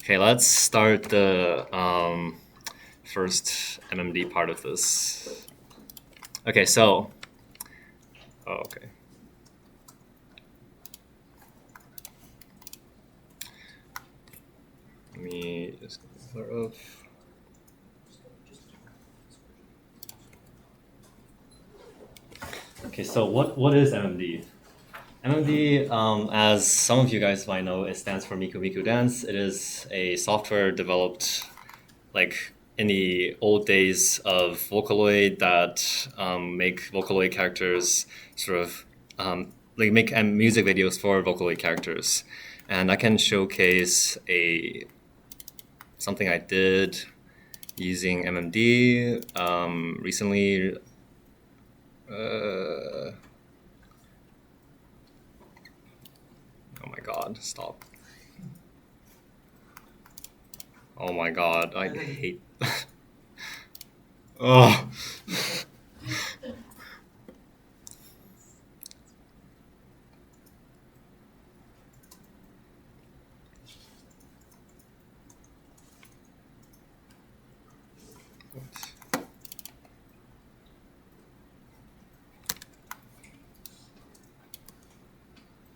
Okay, let's start the first MMD part of this. Okay, so, okay. Let me just clear up. Okay, so what is MMD? MMD, as some of you guys might know, it stands for Miku Miku Dance. It is a software developed like in the old days of Vocaloid that make Vocaloid characters sort of like make music videos for Vocaloid characters. And I can showcase something I did using MMD recently. Oh my god, stop. Oh my god, I hate... Oh.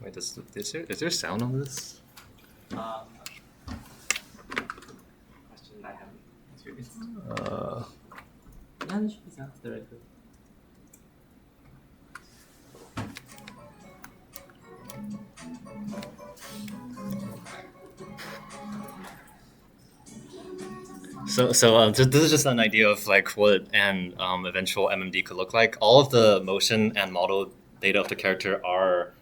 Wait, is there sound on this? Question I haven't experienced. Yeah, there should be sounds directly. So this is just an idea of like what an eventual MMD could look like. All of the motion and model data of the character are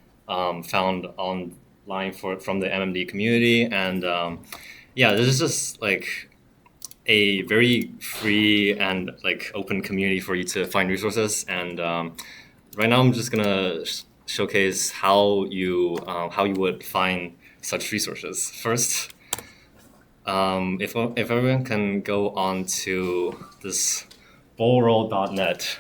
found online from the MMD community, and yeah, this is just like a very free and like open community for you to find resources. And right now, I'm just gonna showcase how you would find such resources. First, if everyone can go on to this bowlroll.net.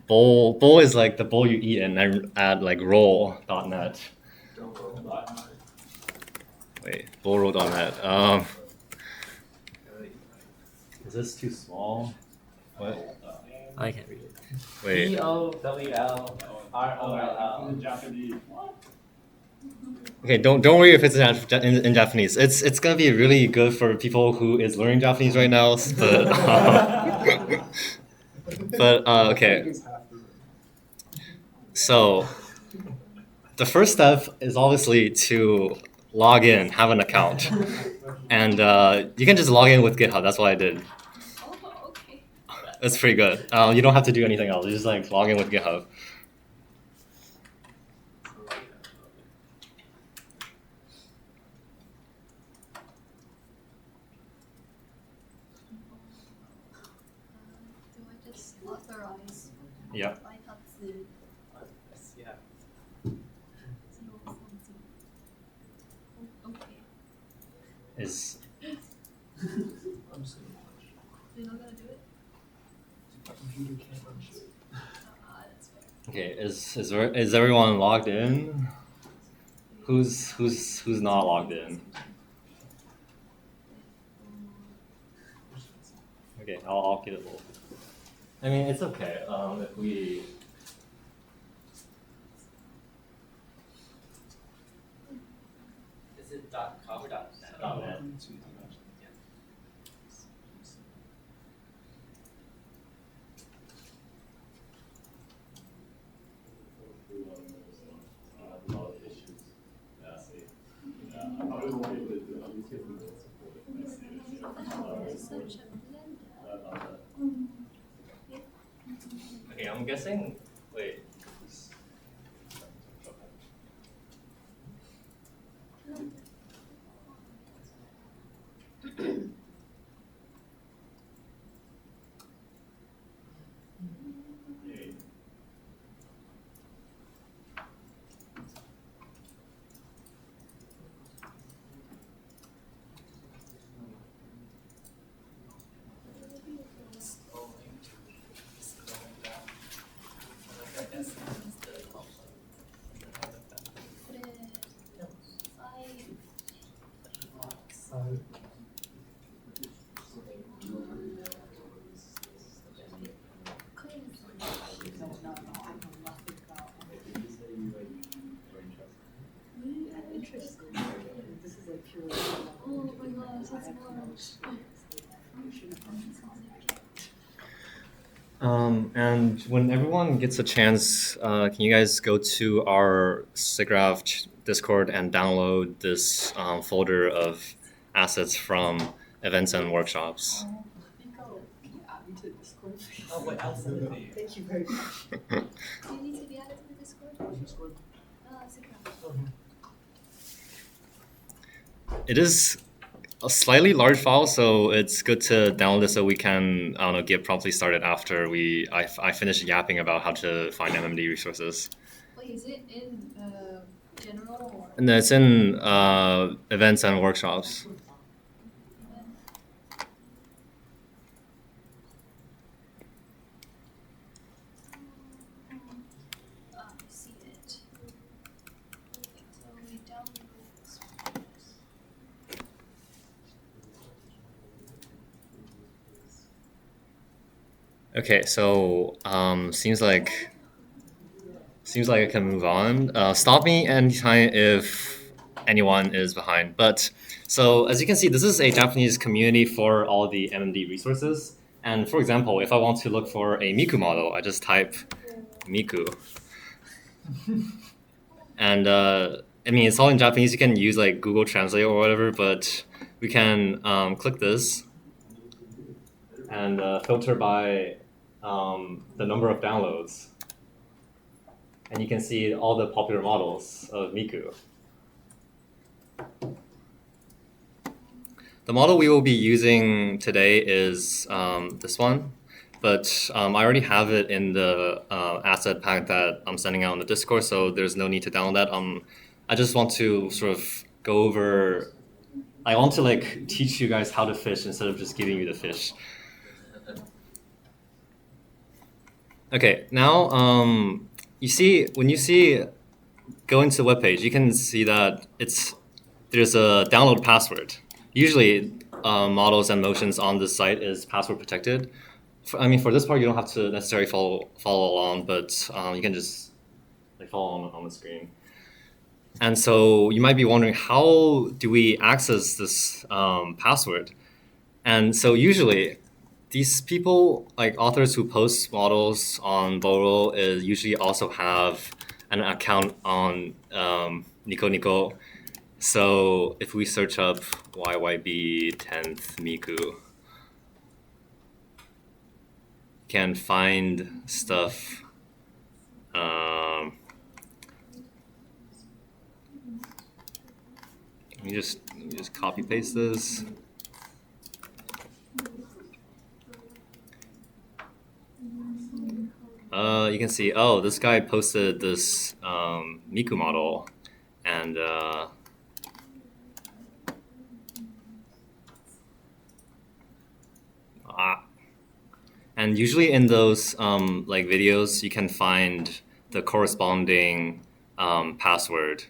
Bowl is like the bowl you eat in, and add like roll.net. Wait, bowlroll.net. Is this too small? What? I can't read it. Wait. BOWLROLL. Okay, don't worry if it's in Japanese. It's gonna be really good for people who is learning Japanese right now. But okay. So the first step is obviously to log in, have an account, and you can just log in with GitHub. That's what I did. Oh, okay. It's pretty good. You don't have to do anything else. You just like log in with GitHub. Do I just authorize? Yeah. Yeah. Okay. Is You're not gonna do it? That's fair. okay. Is everyone logged in? Who's not logged in? Okay, I'll get it. I mean, it's okay. If we. Is it .com or .net? .net. Such a blender. Okay, I'm guessing. Wait. And when everyone gets a chance, can you guys go to our SIGGRAPH Discord and download this folder of assets from events and workshops? Nico, can you add me to Discord? Oh, wait, I'll send it to you. Thank you very much. Do you need to be added to the Discord? Discord? SIGGRAPH. It is a slightly large file, so it's good to download it so we can, I don't know, get promptly started after I finish yapping about how to find MMD resources. Wait, is it in general or? And it's in events and workshops. I see it. So we download this. Okay, so seems like I can move on. Stop me anytime if anyone is behind. But so as you can see, this is a Japanese community for all the MMD resources. And for example, if I want to look for a Miku model, I just type Miku. And I mean, it's all in Japanese. You can use like Google Translate or whatever, but we can click this and filter by the number of downloads. And you can see all the popular models of Miku. The model we will be using today is this one, but I already have it in the asset pack that I'm sending out on the Discord, so there's no need to download that. I just want to sort of go over, I want to like teach you guys how to fish instead of just giving you the fish. Okay, now you see, when you see, go into the webpage, you can see that there's a download password. Usually models and motions on this site is password protected. I mean, for this part, you don't have to necessarily follow along, but you can just like follow on the screen. And so you might be wondering, how do we access this password? And so usually these people, like authors who post models on Boro, usually also have an account on Nico Nico. So if we search up YYB 10th Miku, can find stuff. Let me just copy paste this. You can see, oh, this guy posted this Miku model, and and usually in those like videos, you can find the corresponding password.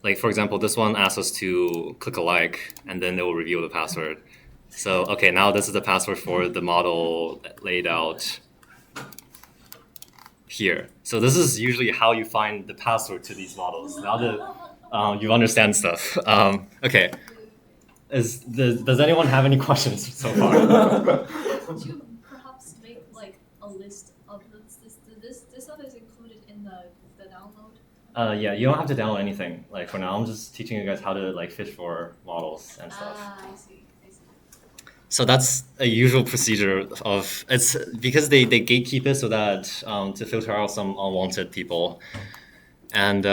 Like for example, this one asks us to click a like, and then it will reveal the password. So okay, now this is the password for the model laid out here. So this is usually how you find the password to these models. Now that you understand stuff. Okay. Does anyone have any questions so far? Could you perhaps make like a list of this stuff is included in the download? Yeah, you don't have to download anything. Like for now, I'm just teaching you guys how to like fish for models and stuff. I see. So that's a usual procedure of, it's because they gatekeep it so that to filter out some unwanted people. And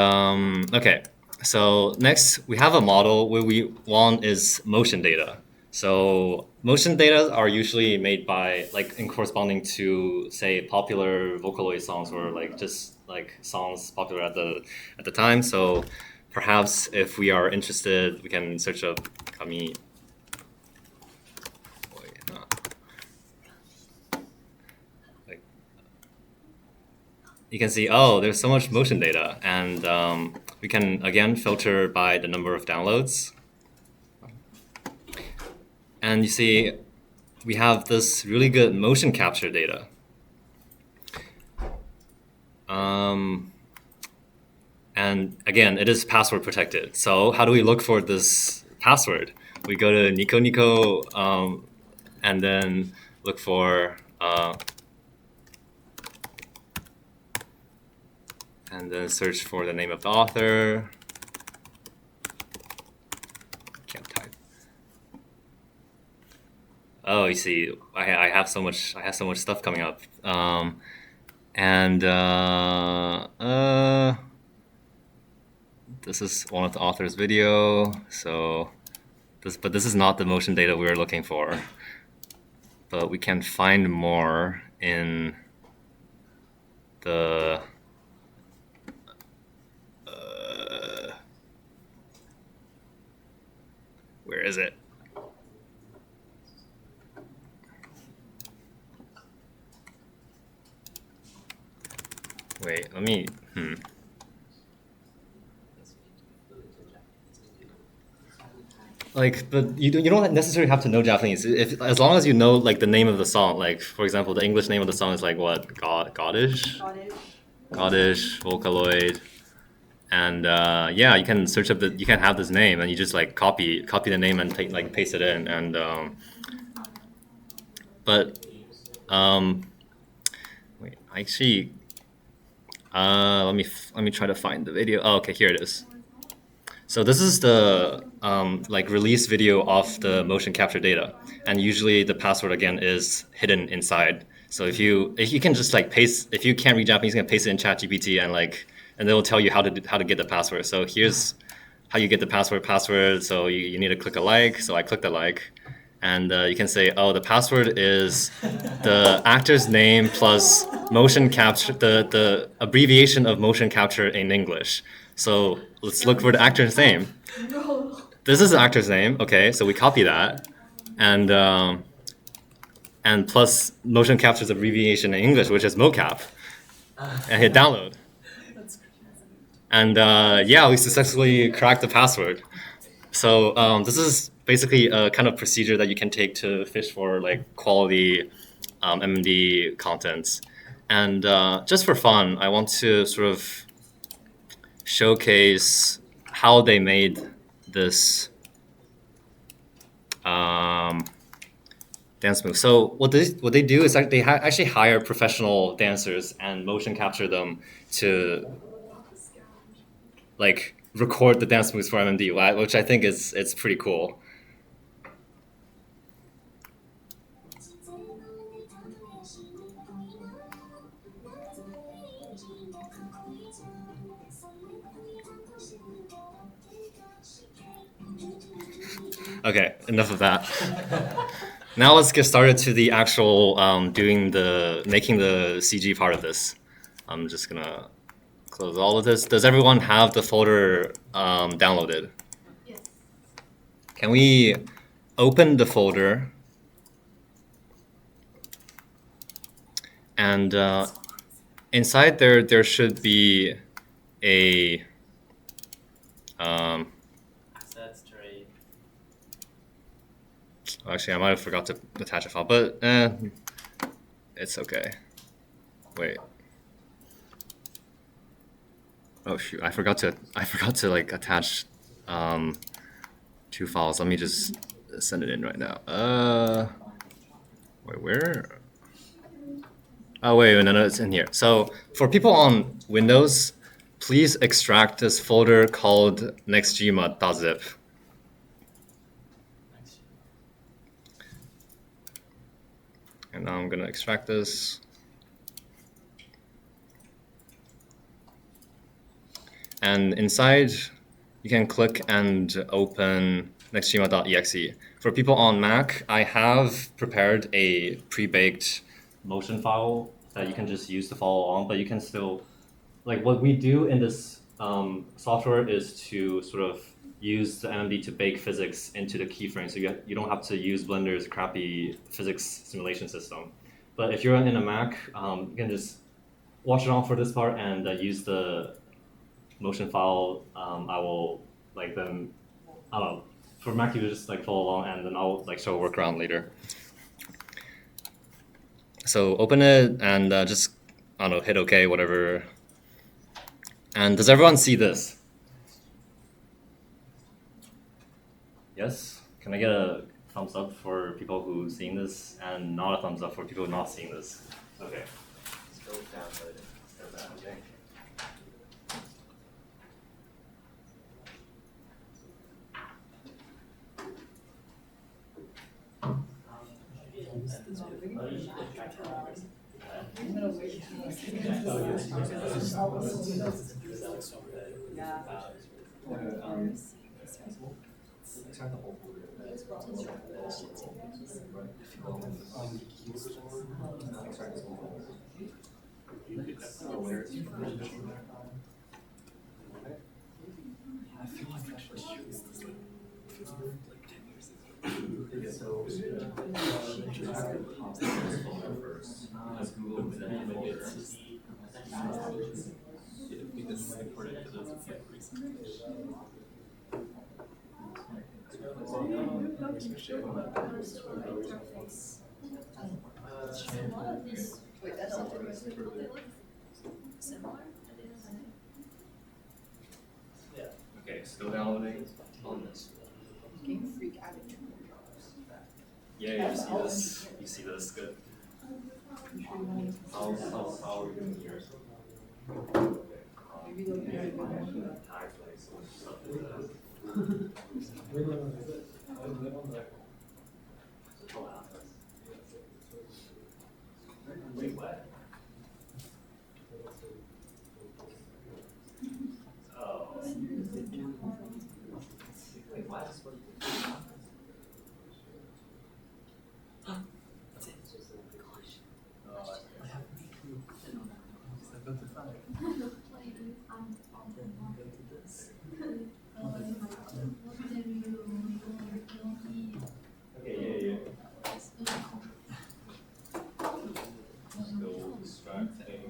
okay, so next we have a model where we want is motion data. So motion data are usually made by like in corresponding to say popular Vocaloid songs or like just like songs popular at the time. So perhaps if we are interested, we can search up Kami. You can see, oh, there's so much motion data, and we can again filter by the number of downloads. And you see, we have this really good motion capture data. And again, it is password protected. So how do we look for this password? we go to Nico Nico, and then look for and then search for the name of the author. Can't type. Oh, you see, I have so much stuff coming up. This is one of the author's video. So but this is not the motion data we were looking for. But we can find more in the where is it? Wait, let me. Like, but you don't necessarily have to know Japanese. As long as you know like the name of the song. Like, for example, the English name of the song is like what? Godish, Vocaloid, and yeah, you can search up you can have this name and you just like copy the name and paste it in and wait, actually, let me try to find the video. Oh, okay, here it is. So this is the like release video of the motion capture data, and usually the password again is hidden inside. So if you can just like paste, if you can't read Japanese, you can paste it in ChatGPT and they will tell you how to get the password. So here's how you get the password. So you need to click a like. So I clicked a like, and you can say, oh, the password is the actor's name plus motion capture, the abbreviation of motion capture in English. So let's look for the actor's name. No. This is the actor's name. Okay, so we copy that, and plus motion capture's abbreviation in English, which is mocap, and hit download. And yeah, we successfully cracked the password. So this is basically a kind of procedure that you can take to fish for like quality MMD contents. And just for fun, I want to sort of showcase how they made this dance move. So what they do is they actually hire professional dancers and motion capture them to like record the dance moves for MMD, which I think it's pretty cool. Okay, enough of that. Now let's get started to the actual making the CG part of this. I'm just gonna close all of this. Does everyone have the folder downloaded? Yes. Can we open the folder? And inside there should be a Assets tray. actually, I might have forgot to attach a file, but it's okay. Wait. Oh shoot! I forgot to like attach two files. Let me just send it in right now. Wait, where? Oh wait, no, it's in here. So for people on Windows, please extract this folder called nextgma.zip. And now I'm gonna extract this. And inside, you can click and open nextgma.exe. For people on Mac, I have prepared a pre-baked motion file that you can just use to follow along, but you can still, like what we do in this software is to sort of use the MMD to bake physics into the keyframe, so you don't have to use Blender's crappy physics simulation system. But if you're in a Mac, you can just watch it on for this part and use the motion file. I will like then, I don't know, for Mac you just like follow along and then I'll like show a workaround later. So open it and just, I don't know, hit OK, whatever. And does everyone see this? Yes? can I get a thumbs up for people who've seen this, and not a thumbs up for people who've not seen this? Okay. Still downloading. Okay. Wait, that's not the rest of it. They look similar. Okay, still downloading on this. Game Freak added 2 Yeah, you see this. You see this. Good. How are we doing here? Maybe they'll be able to Wait, what? Oh. Wait, why is Okay, yeah. Still distracting.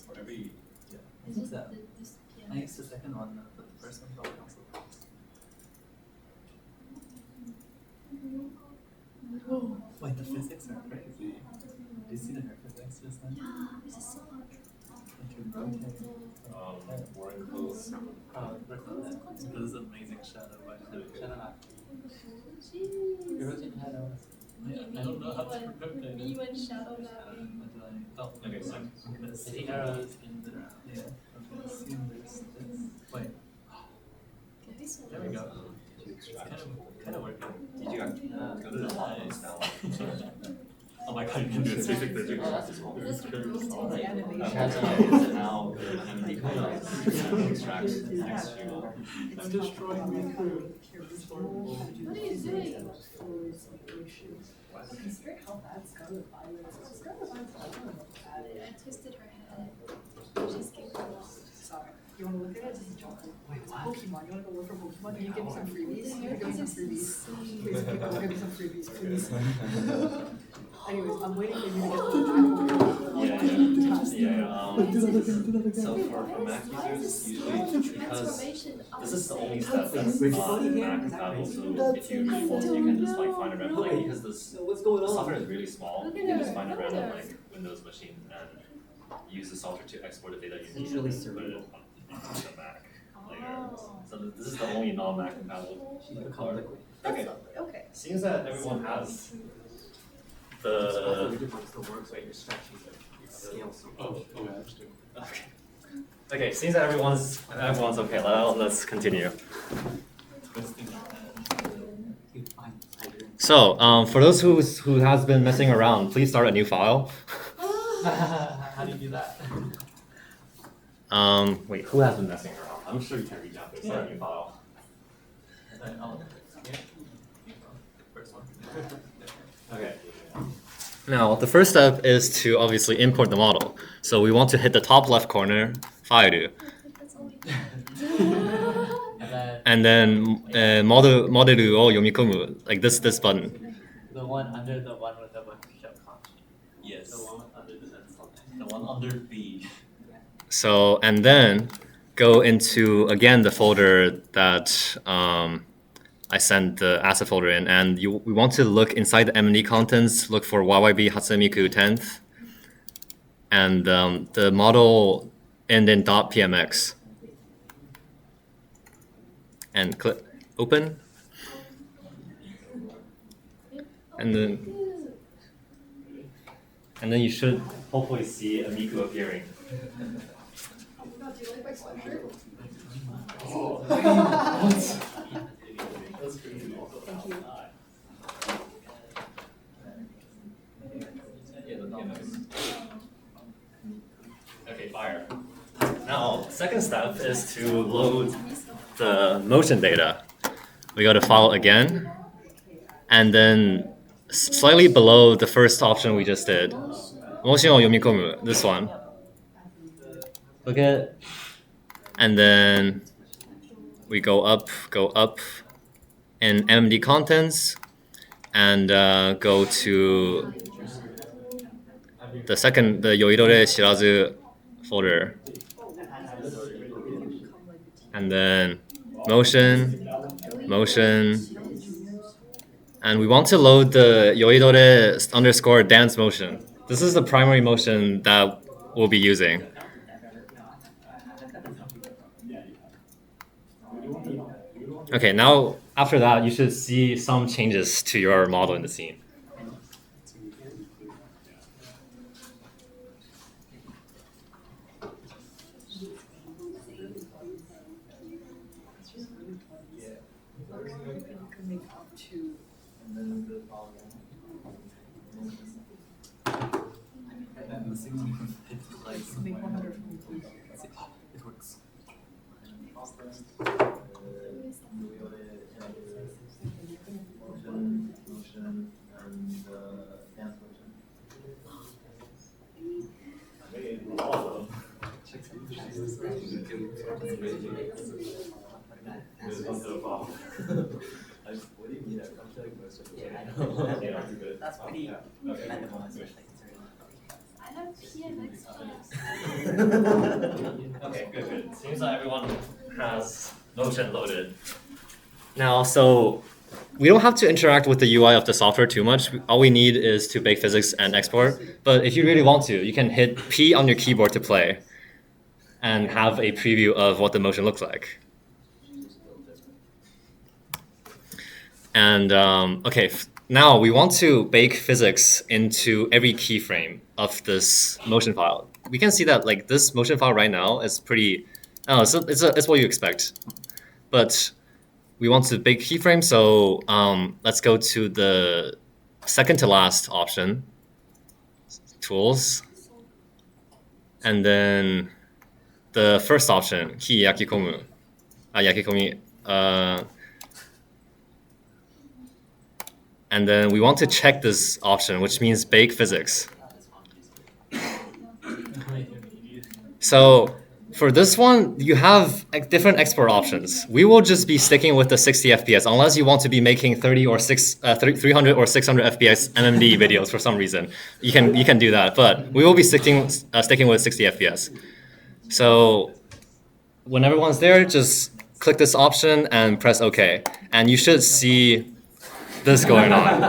Whatever you. Is it that? this I used the second one, but the first one probably also. Wait, the physics are crazy. Did you see the physics just then? Yeah, this is so hard. Like you rotate. We're in close. This is amazing shadow by shadow. I don't know how to rotate Me it. when shadow mapping. Oh, Okay, so I'm gonna see arrows in the yeah. I'm gonna see there's this. Wait, there we go. It's kind of working. did you actually go to the lines now? Oh my god, you can do it 360. Oh, that's cool. That's crazy. Okay, animation. so now go to MMD codes, extract text to. I'm destroying my crew. What are you doing? Considering how bad Scarlet Violet is, Scarlet Violet's I twisted her head. She's getting lost. Sorry. You want to look at it? Just jump. Wait, what? Pokemon. You want to go look for Pokemon? Can you give me some freebies? Can you give me some freebies? Please, give me some freebies, please. Anyways, I'm waiting for you to get to the back. So for Mac users, usually because this is the only step that's Mac compatible, so if you default, you can just like find a random, like because this the software is really small, you can just find a random like Windows machine and use the software to export the data you need and then put it on the Mac later. So this is the only non-Mac compatible color. Okay. Okay. Seems that everyone has the. Okay. Okay, seems that everyone's okay. Let's continue. So, for those who has been messing around, please start a new file. How do you do that? Wait, who has been messing around? I'm sure you can reach out to start a new file. First one. Okay. Now, the first step is to obviously import the model. So we want to hit the top left corner, file. That's all we And then And then modelを読み込む, like this button. the one under the one with the workshop function. Yes. The one under the one under B. So, and then go into, again, the folder that I sent the asset folder in, and we want to look inside the MMD contents, look for YYB Hatsune Miku 10th, and the model and then .pmx. And click open. And then you should hopefully see a Miku appearing. Oh my god, do you like my sweatshirt? Thank you. Okay, fire. Now, second step is to load the motion data. We go to file again, and then slightly below the first option we just did, motionを読み込む, this one. Look at, and then we go up, in MMD contents, and go to the second, the yoirore shirazu folder, and then motion, and we want to load the yoidore _dance motion. This is the primary motion that we'll be using. Okay, now after that, you should see some changes to your model in the scene. It works. Motion and dance motion. What do you mean? I feel like most of it. That's pretty minimal, especially considering. I have PMX class. Okay, good. Seems like everyone has motion loaded. Now, so we don't have to interact with the UI of the software too much. All we need is to bake physics and export. But if you really want to, you can hit P on your keyboard to play and have a preview of what the motion looks like. And okay, now we want to bake physics into every keyframe of this motion file. We can see that like this motion file right now is pretty, it's what you expect. But we want to bake keyframe, so let's go to the second to last option, tools, and then the first option, ki yakikomu, yakikomi, and then we want to check this option, which means bake physics. So for this one, you have different export options. We will just be sticking with the 60 FPS unless you want to be making 300 or 600 FPS MMD videos for some reason. You can do that, but we will be sticking with 60 FPS. So when everyone's there, just click this option and press OK, and you should see this going on.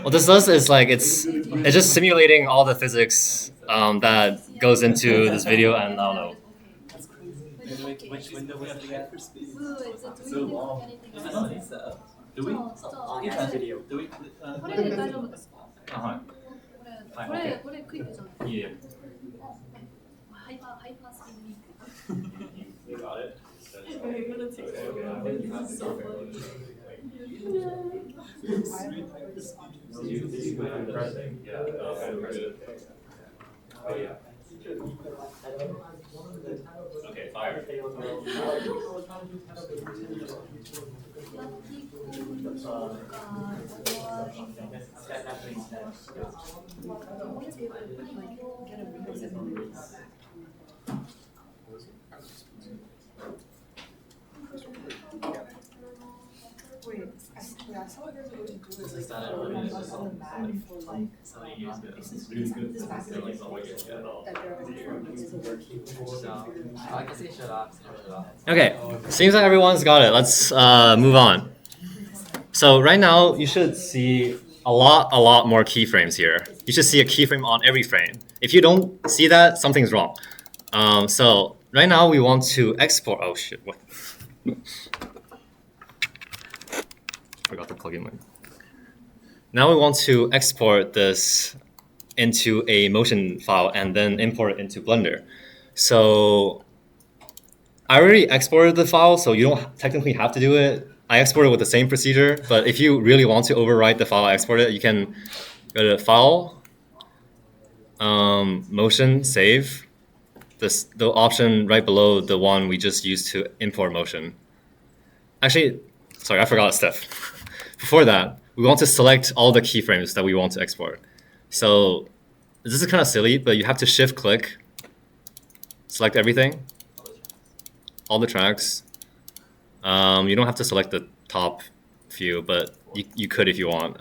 What this does is like it's just simulating all the physics that goes into this video, and I don't know. Which window we have to get for speed? So long. Do we? Oh, Yeah, video. Do we? これで大丈夫ですか？あ、はい。これクイックじゃない。いえ。ハイパースピードウィーク。 You got it. Okay, fire. Wait, I saw what there's a way to do is like on the map for like this back that there I guess they shut off. Okay, seems like everyone's got it. Let's move on. So right now you should see a lot more keyframes here. You should see a keyframe on every frame. If you don't see that, something's wrong. So right now we want to export. Oh shit! What? Forgot to plug in my. Now we want to export this into a motion file and then import it into Blender. So I already exported the file, so you don't technically have to do it. I exported with the same procedure, but if you really want to overwrite the file I exported, you can go to File, Motion, Save. The option right below the one we just used to import motion. Actually, sorry, I forgot a step. Before that, we want to select all the keyframes that we want to export. So this is kind of silly, but you have to shift click, select everything, all the tracks. You don't have to select the top few, but you could if you want.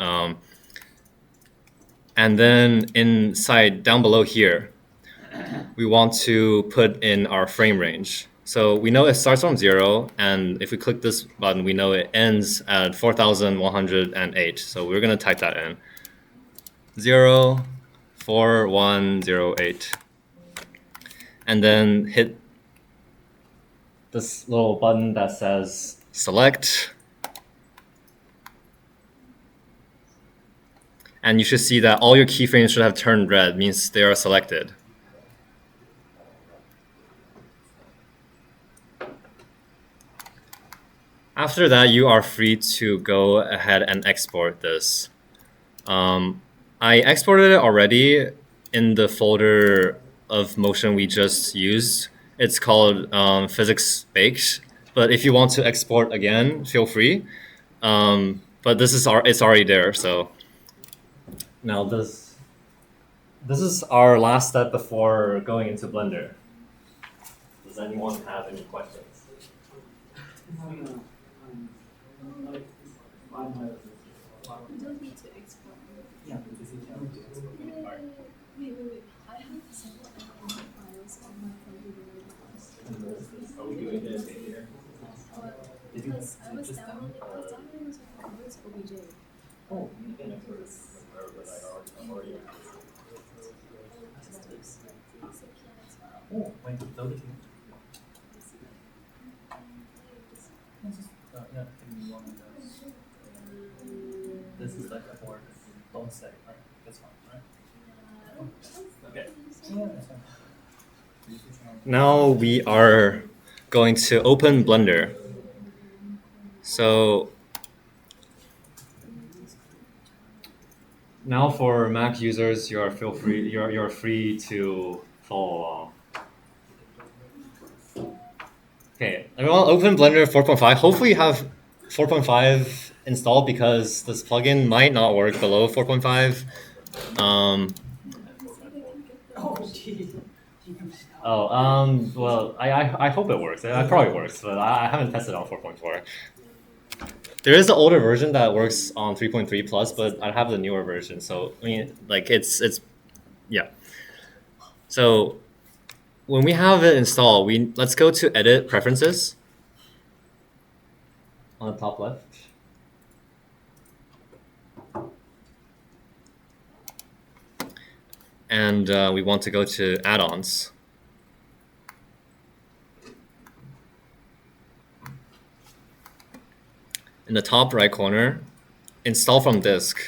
And then inside, down below here, we want to put in our frame range. So we know it starts from 0, and if we click this button, we know it ends at 4108. So we're going to type that in. 04108. And then hit this little button that says select. And you should see that all your keyframes should have turned red, means they are selected. After that, you are free to go ahead and export this. I exported it already in the folder of motion we just used. It's called Physics Baked. But if you want to export again, feel free. But it's already there. So now this is our last step before going into Blender. Does anyone have any questions? You don't need to export. Yeah, because you can do it. Wait. I have several MMD files on my computer. Are we doing this here? Because I was downloading with my converts OBJ. Oh, you can export it wherever, but I'm already. Oh, wait, load it here. Yeah, give me one of those. This is like a board. Don't say, right? That's fine, right? Okay. Yeah, that's fine. Now we are going to open Blender. So now for Mac users, you're free to follow along. Okay, everyone open Blender 4.5. Hopefully you have 4.5 installed because this plugin might not work below 4.5. Well, I hope it works. It probably works, but I haven't tested on 4.4. There is the older version that works on 3.3 plus, but I have the newer version. So I mean, like it's yeah. So when we have it installed, let's go to Edit Preferences on the top left. And we want to go to Add-ons. In the top right corner, Install from Disk.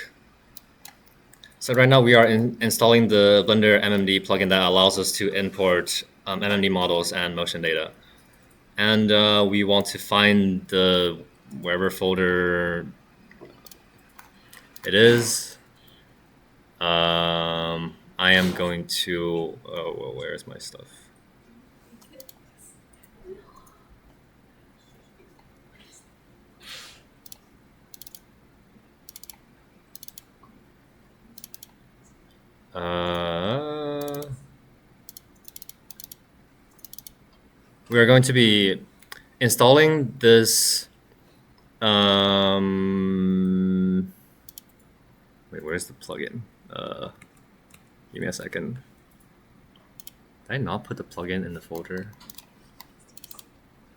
So right now we are installing the Blender MMD plugin that allows us to import MMD models and motion data. And we want to find the wherever folder it is. I am going to, oh, well, where's my stuff? We are going to be installing this. Wait, where's the plugin? Give me a second. Did I not put the plugin in the folder?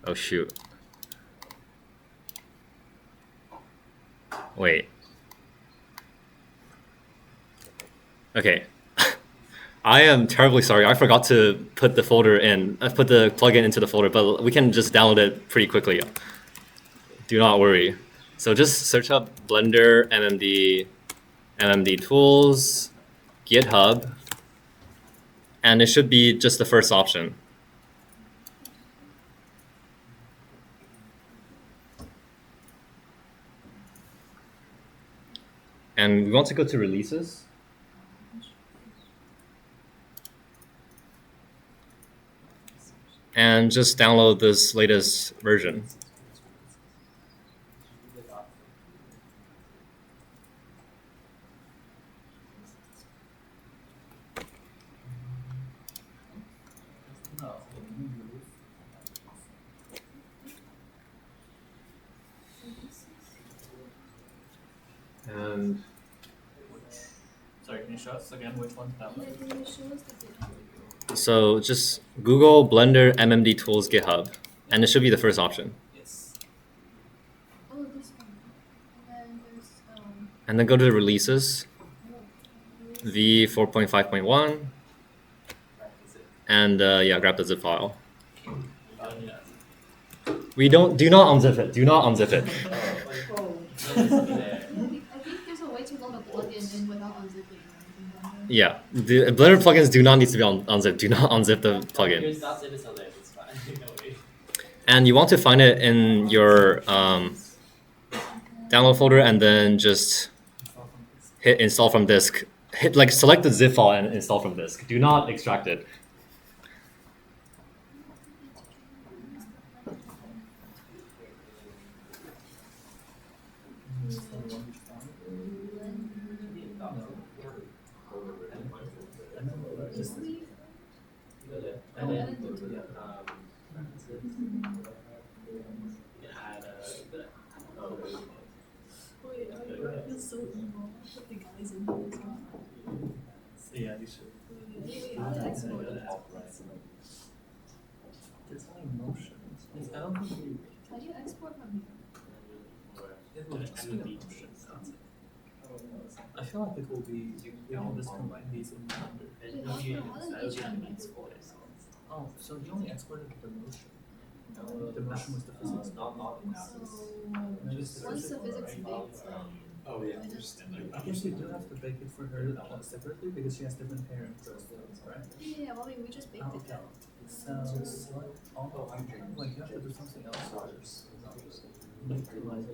Oh shoot. Wait. Okay. I am terribly sorry. I forgot to put the folder in. I put the plugin into the folder, but we can just download it pretty quickly. Do not worry. So just search up Blender MMD tools, GitHub, and it should be just the first option. And we want to go to releases. And just download this latest version. No. And Sorry, can you show us again which one's that one? Can you show us the GitHub? so just Google Blender MMD tools GitHub, and it should be the first option. Yes. Oh, this one. And then there's And then go to the releases, V 4.5.1, and yeah, grab the zip file. Yeah. Do not unzip it. Do not unzip it. Oh. I think there's a way to load a plugin in without unzipping or anything like that. Yeah, the Blender plugins do not need to be unzipped. Do not unzip the plugin. Here's not zip is there, it's fine. No way. And you want to find it in your download folder, and then just hit install from disk. Select the zip file and install from disk. Do not extract it. Wait, I feel so emo. Put the guys in here as well. Yeah, you should. Wait, how to export it? There's only motions. I don't think we. Can you export from here? It will just be motions. I feel like it will be. We can just combine these in Blender. Wait, how did each one export it? Oh, so you only exported the motion. The motion was the physics. So once the physics baked, Oh, yeah. I just I guess you do have to bake it for her separately because she has different parents, right? yeah, well, we just baked Oh, it okay. down. So select all. Like you have to do something else. Make like.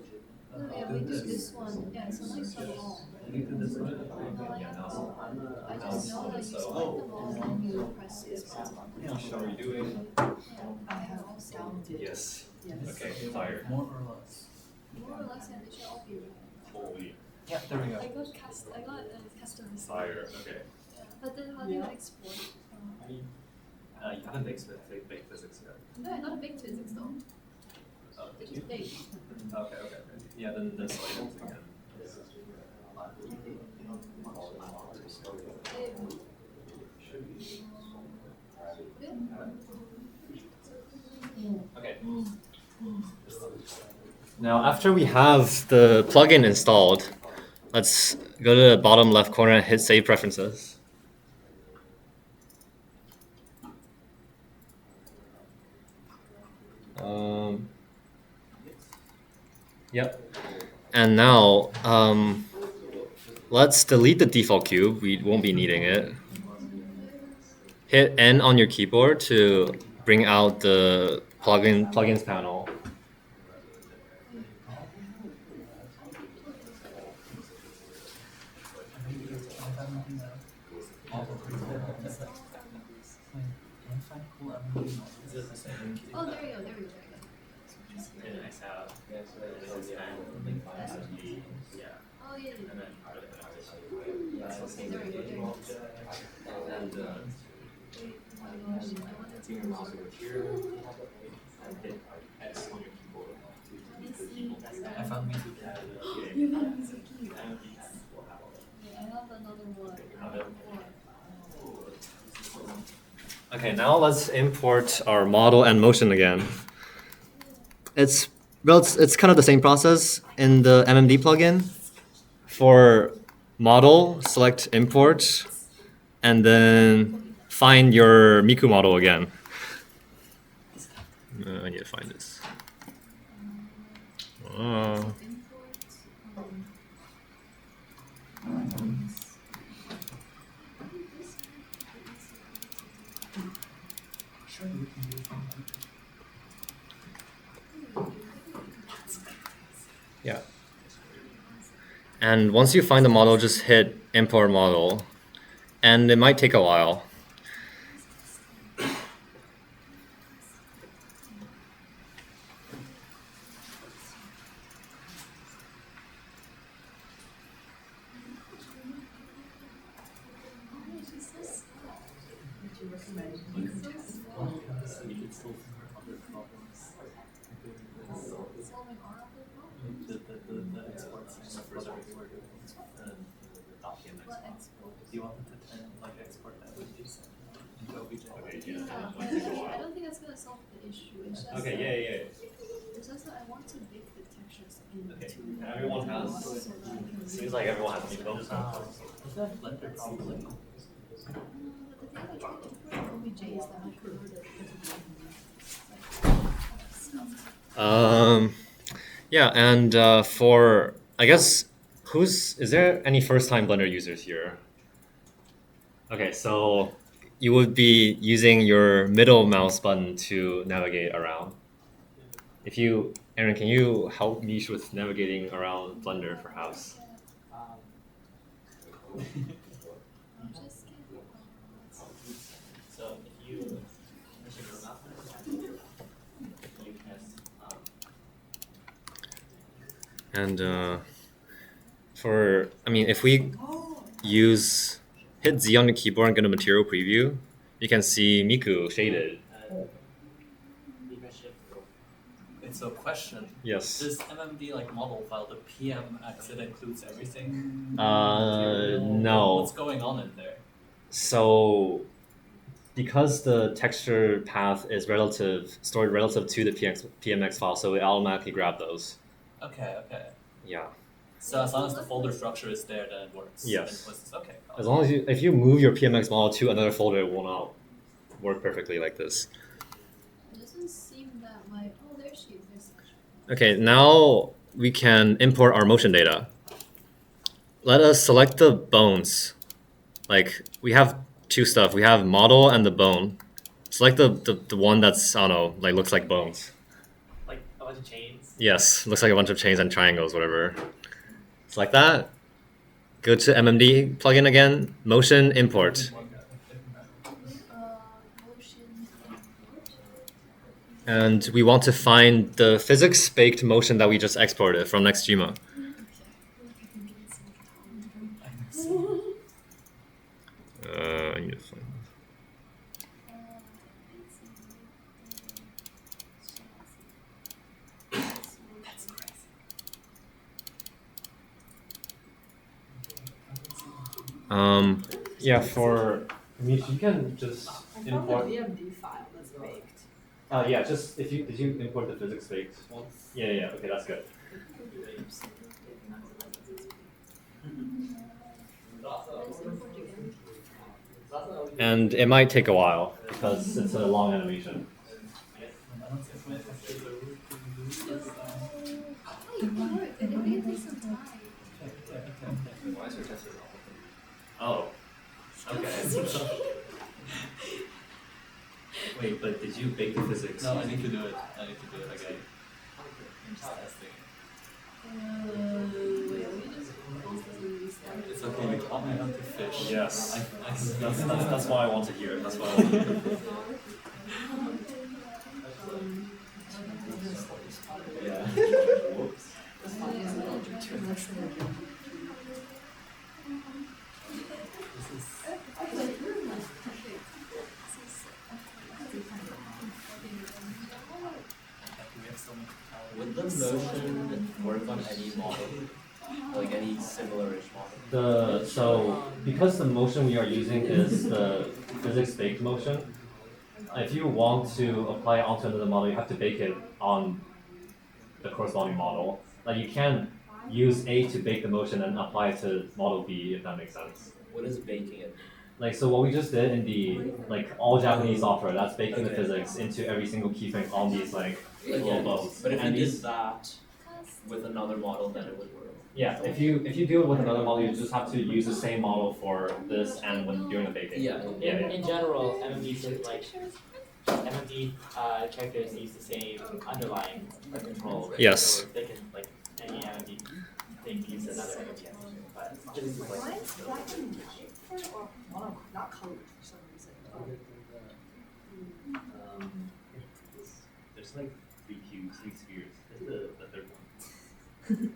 No, yeah, we do this one. Yeah, select them all. You do this one. No, I haven't. I just know that you select them all and you press spacebar. Yeah. Shall we do it? I have counted. Yes. Yes. Okay, fire. More or less. More or less, and they should all be real. Holy Yeah, there we go. I got customers. fire. Okay. Yeah. But then how do you export? You haven't baked physics yet. No, I got a big physics though. It's just big. Okay. Yeah, then select it again. Okay. Now, after we have the plugin installed, let's go to the bottom left corner and hit Save Preferences. Yep. And now, let's delete the default cube. We won't be needing it. Hit N on your keyboard to bring out the plugins panel. Oh, there you go. Oh, yeah. Okay, there we go. And Wait, oh my gosh, I wanted to I found music. You have music key. I have another one. okay, now let's import our model and motion again. It's kind of the same process in the MMD plugin. For model, select import, and then find your Miku model again. I need to find this. Oh. Yeah. And once you find the model, just hit import model, and it might take a while. Would you recommend Miku test? So you can solve other problems, including this. Solving our other problem? The exports and the further export the .pmx What file. export? Do you want them to turn like export MMDs into OBJ? I don't think that's gonna solve the issue. It's just Okay, that, yeah. It's just that I want to bake the textures into Okay, everyone has. so that I can Seems like everyone has Miku. Is that Blender probably? But the thing I tried to put in OBJ is that I converted Yeah, and for I guess is there any first-time Blender users here? Okay, so you would be using your middle mouse button to navigate around. Aaron, can you help me with navigating around Blender perhaps? just get So if you mention your map, you can And if we hit Z on the keyboard and go to material preview, you can see Miku shaded. you can shift. It's a question. Yes. This MMD like model file, the PMX, it includes everything. No. What's going on in there? So, because the texture path is stored relative to the PMX file, so it automatically grab those. Okay. Yeah. So as long as the folder structure is there, then it works. Yes. Then it was, okay. As long as if you move your PMX model to another folder, it will not work perfectly like this. It doesn't seem that there she is. There's Okay, now we can import our motion data. Let us select the bones. Like, we have two stuff. We have model and the bone. Select the one that's, I don't know, like looks like bones. Like a bunch of chains. Yes, looks like a bunch of chains and triangles, whatever. Select that. Go to MMD plugin again. Motion import. motion import. And we want to find the physics-baked motion that we just exported from Nextgma. I need to find yeah, for Mish, you can just I found import. a VMD file that's baked. Yeah, just did you import the physics baked ones? Yeah. Okay, that's good. And it might take a while because it's a long animation. Why is your tester not open? Oh, okay. Wait, but did you bake the physics? No, I need to do it. again. I'm just testing. It's okay, you taught me how to fish. Yes. That's why I want to hear it. That's why I want to hear it. Yeah. Whoops. Would the motion work on any model? Like any similar-ish model? So because the motion we are using is the physics-baked motion, if you want to apply it onto another model, you have to bake it on the corresponding model. Like you can't use A to bake the motion and apply it to model B, if that makes sense. What is baking it? Like, so what we just did in the, like, all Japanese software, that's baking the physics into every single keyframe on these, like, little bubbles. But if and you these, did that with another model, then it would work. yeah, if you do it with another model, you just have to use the same model for this and when doing the baking. Yeah. In general, MMD characters use the same underlying control. Right? Yes. So they can like any MMD thing use another MMD. But just Why like is black and white or mono, not colored for some reason? There's like 3 cubes, 3 spheres. It's the third one.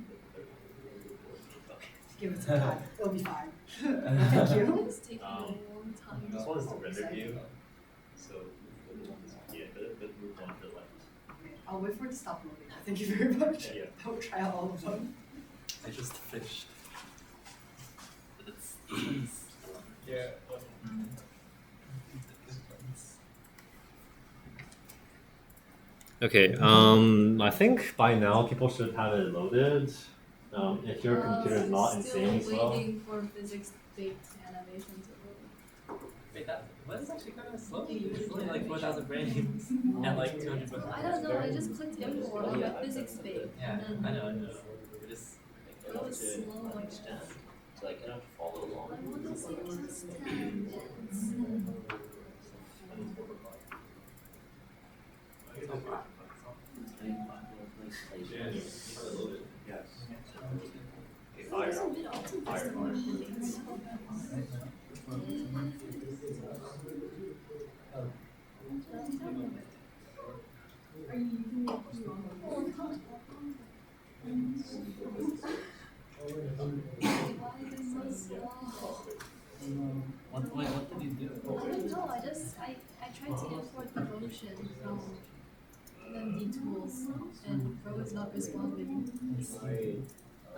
Give it some time, it'll be fine. Thank you. It's taking a long time. This one is the render view. So, yeah, the move on to the left. Okay, I'll wait for it to stop loading. Thank you very much. Yeah. I'll try out all of them. I just fished. But it's yeah. Okay, I think by now people should have it loaded. If your computer is not insane as Still well. waiting for physics-based animation to load. Wait, that was actually kind of slow. It's only like 4,000 frames and like 200 bucks. I don't know, I just clicked import on the physics-based. Yeah, and I then know. It just it was slow like that. So like, I don't have to follow along. I want to see just 10 minutes. There's a bit optimistic. Why is it so slow? what did you do? I don't know, I tried to import the motion from MMD tools and Pro is not responding.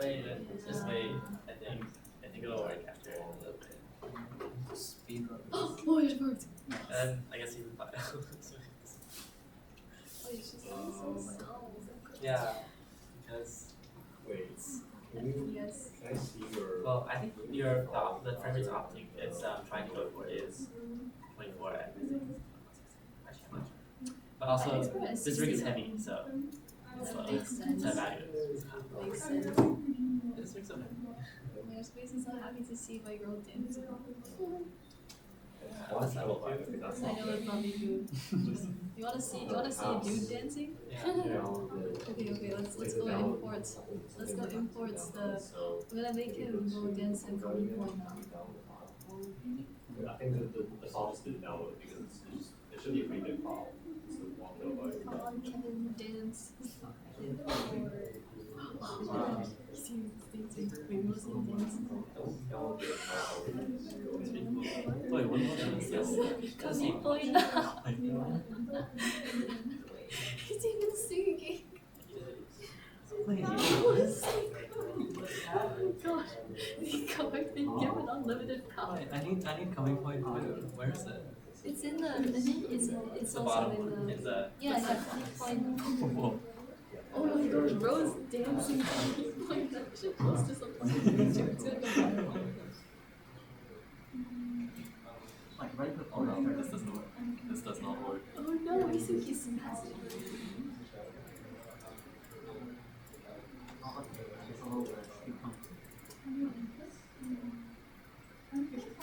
Wait, just wait. I think it'll work after a little bit. Speed run. Oh, it worked! And I guess you can Oh, it's just so slow. yeah, because Wait, Yes. can I see your. well, I think the frame rate opting it's trying to go for is 24 at actually I'm not sure. But also this rig is heavy, so it's slow. That makes sense. To evaluate. Makes sense. This rig's so heavy. My space is so happy to see my girl dancing. That's not what I know it's not me, dude. You wanna see a dude dancing? Okay, let's go import. Let's go import the. I'm gonna make him go dance in coming point now. I think the song just didn't download it because it should be a pretty big file. It's the 1 kilobyte. Come on, Kevin, dance. He's dancing. Wait, what's he dancing? Wait, what is this? Coming point now. He's even singing. Oh god. He covered me, given unlimited power. Wait, I need coming point too. Where is it? It's in the, I think it's The also bottom in is the, yeah, coming point. Whoa. Oh my god, Rose dancing coming point. That shit close to something. Like right oh no, this doesn't work. This does not work. Oh no, I think he's massive.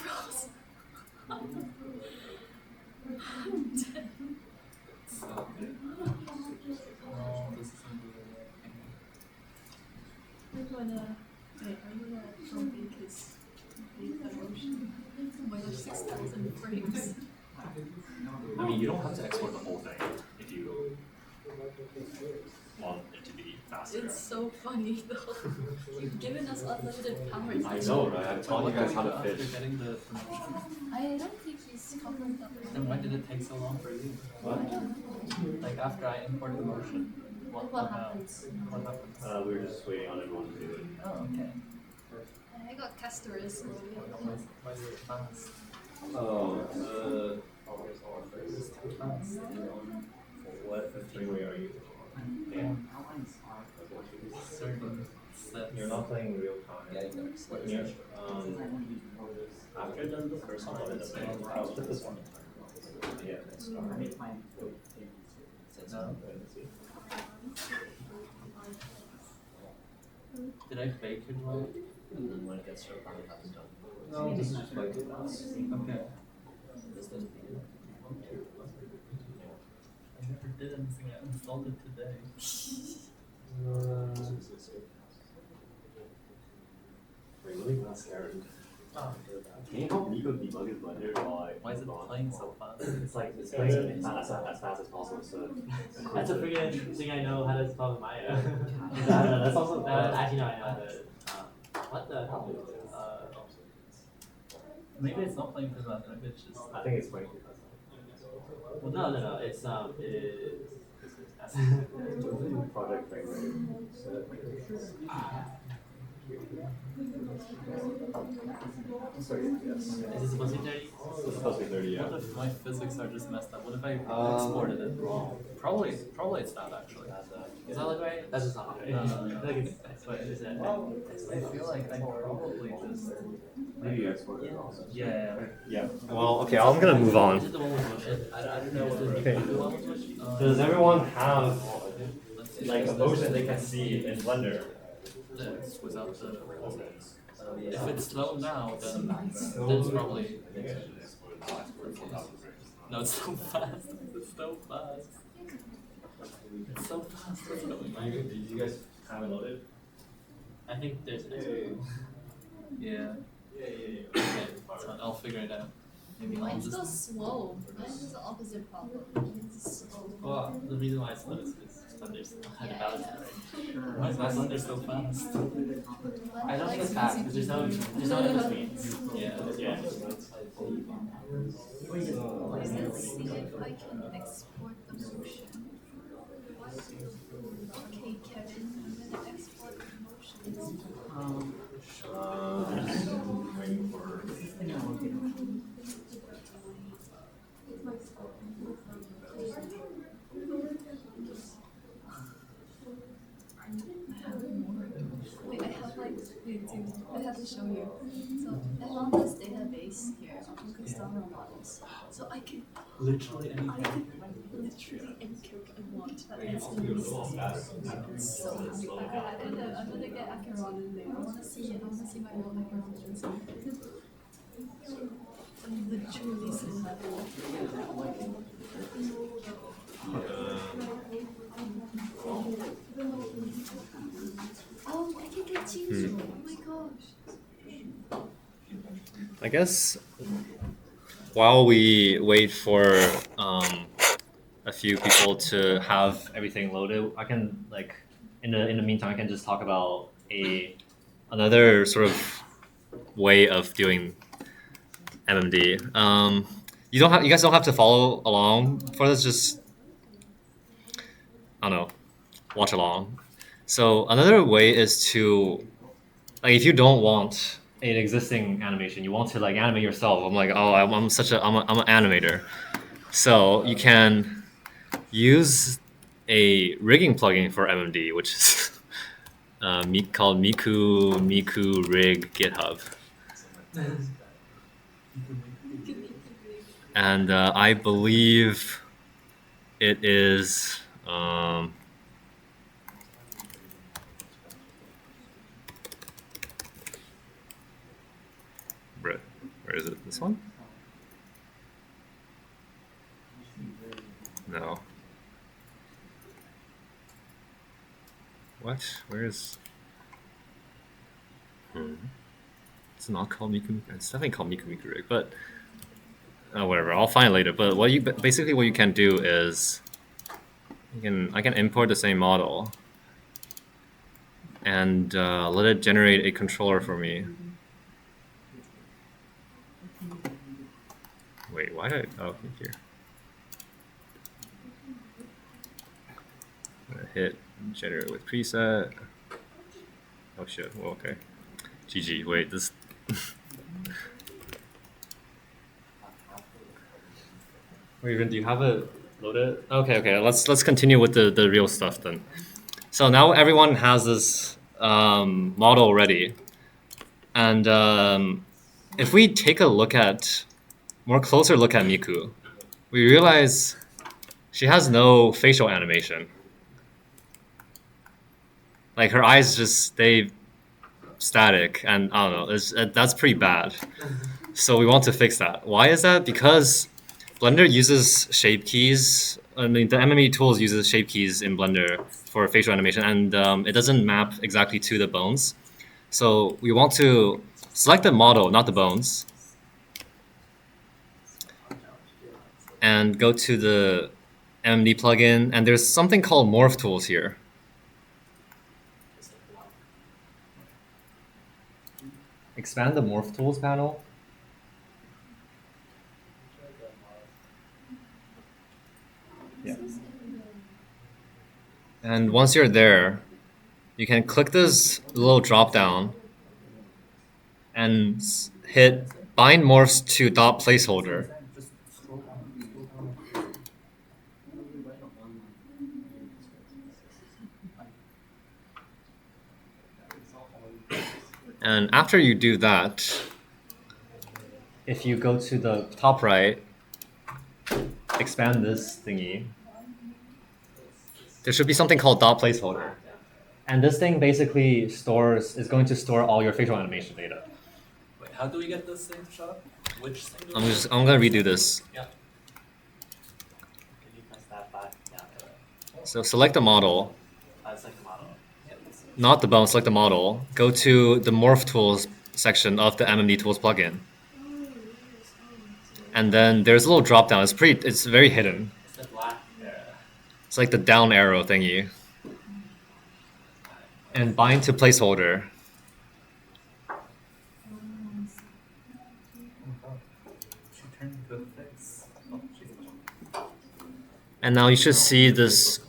Rose. I'm dead. So good. No, this isn't I'm gonna, wait, I'm gonna go make his, make the motion. Oh my gosh, 6,000 frames. I mean, you don't have to export the whole thing if you want it to be faster. It's so funny though. You've given us unlimited power. I know, right? I'm telling you guys how to After fish. getting the promotion. I don't think he's covered that. Then why did it take so long for you? What? Like after I imported the motion. What happens? What happens? We were just waiting on everyone to do it. Oh, okay. I got Castorus, so Why is it fast? Oh, It's too fast. what freeway are you? Yeah. Certain steps. You're not playing real time. Yeah, you gotta explain. You're, After the first one, I'll put this one. Yeah. No. Did I fake it well? And then when it gets to a point, it's done. No, this is just like it was. Okay. This doesn't mean I never did anything. I installed it today. Wait, really not scared. Oh. Can you help Nico debug his Blender while I... Why is it playing so fast? It's like, it's playing as fast as possible, so... That's a freaking thing I know how to solve Maya. That's also... Actually, no, I know how to. What the hell? Maybe it's not playing too fast. Maybe it's just. I think it's playing. Well, no. It's Project right. Sorry, yes. Is it supposed to be 30? It's supposed to be 30, yeah. What if my physics are just messed up? What if I exported it wrong? Probably it's not actually. Does that look right? That does not look right. No. What is it? I feel like I probably just. Maybe you exported it wrong. Yeah. Yeah. Well, okay, I'm gonna move Is on. it the one with motion? I don't know what the Okay. one with motion. Does everyone have Let's see. like a motion they can see in Blender? This without the. If it's slow now, then it's probably. No, it's so fast. It's so fast. It's so fast. What's going on? Did you guys have it loaded? I think there's an expert. Yeah. Yeah. Okay, so I'll figure it out. Maybe I'll Mine's just. still slow. Mine is the opposite problem. It's slow. Well, the reason why it's slow is because Thunder's had to balance it right. Why is my Thunder so fast? I don't think it's fast because there's no in betweens. Yeah. Yeah. Let's see if I can export the motion. Okay, Kevin, I'm gonna export the motion. Waiting for... Wait, I have like, wait, dude, I have to show you. So I found this database here of custom models. So I can Literally I anything. could literally any character I want that is in this. So happy. I'm gonna get Acheron in there. I wanna see it. I wanna see my real Acheron. I'm literally so happy. Oh, I can get Jinju. Oh my gosh. I guess while we wait for a few people to have everything loaded, I can like in the meantime I can just talk about another sort of way of doing MMD. You guys don't have to follow along for this. Just I don't know, watch along. So another way is to like if you don't want an existing animation, you want to like animate yourself. I'm like, oh, I'm an animator. So you can use a rigging plugin for MMD, which is called Miku Rig GitHub. And I believe it is where is it? This one? No. What? Where is? It's not called Miku. It's definitely called Miku Rig, but whatever. I'll find it later. But what you can do is I can import the same model and let it generate a controller for me. Wait, why did I? Oh, here. I'm gonna hit generate with preset. Oh shit. Well, okay. GG. Wait, this. Wait, do you have it loaded? Okay. Let's continue with the real stuff then. So now everyone has this model ready, and if we take a more closer look at Miku, we realize she has no facial animation. Like her eyes just stay static, and I don't know. That's pretty bad. So we want to fix that. Why is that? Because Blender uses shape keys. I mean, the MMD tools uses shape keys in Blender for facial animation, and it doesn't map exactly to the bones. So we want to select the model, not the bones, and go to the MMD plugin. And there's something called morph tools here. Expand the morph tools panel. Yeah. And once you're there, you can click this little drop down and hit bind morphs to dot placeholder. And after you do that, if you go to the top right, expand this thingy, there should be something called dot placeholder. And this thing basically is going to store all your facial animation data. Wait, how do we get this thing to show up? Which thing do I'm gonna redo this. Yeah. Can you press that back? Yeah. So select the model, Select the model. Yeah. not the bone, select the model. Go to the morph tools section of the MMD tools plugin. And then there's a little drop down. It's very hidden. It's the black arrow. It's like the down arrow thingy. And bind to placeholder. She turned into a face. Oh, she's And now you should see this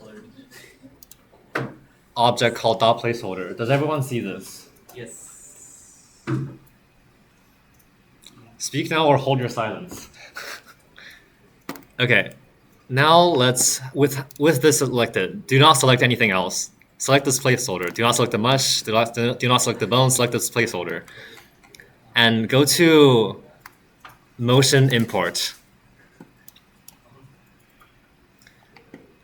object called dot placeholder. Does everyone see this? Yes. Speak now or hold your silence. Okay. Now let's, with this selected, do not select anything else. Select this placeholder. Do not select the mesh. Do not select the bone. Select this placeholder. And go to motion import.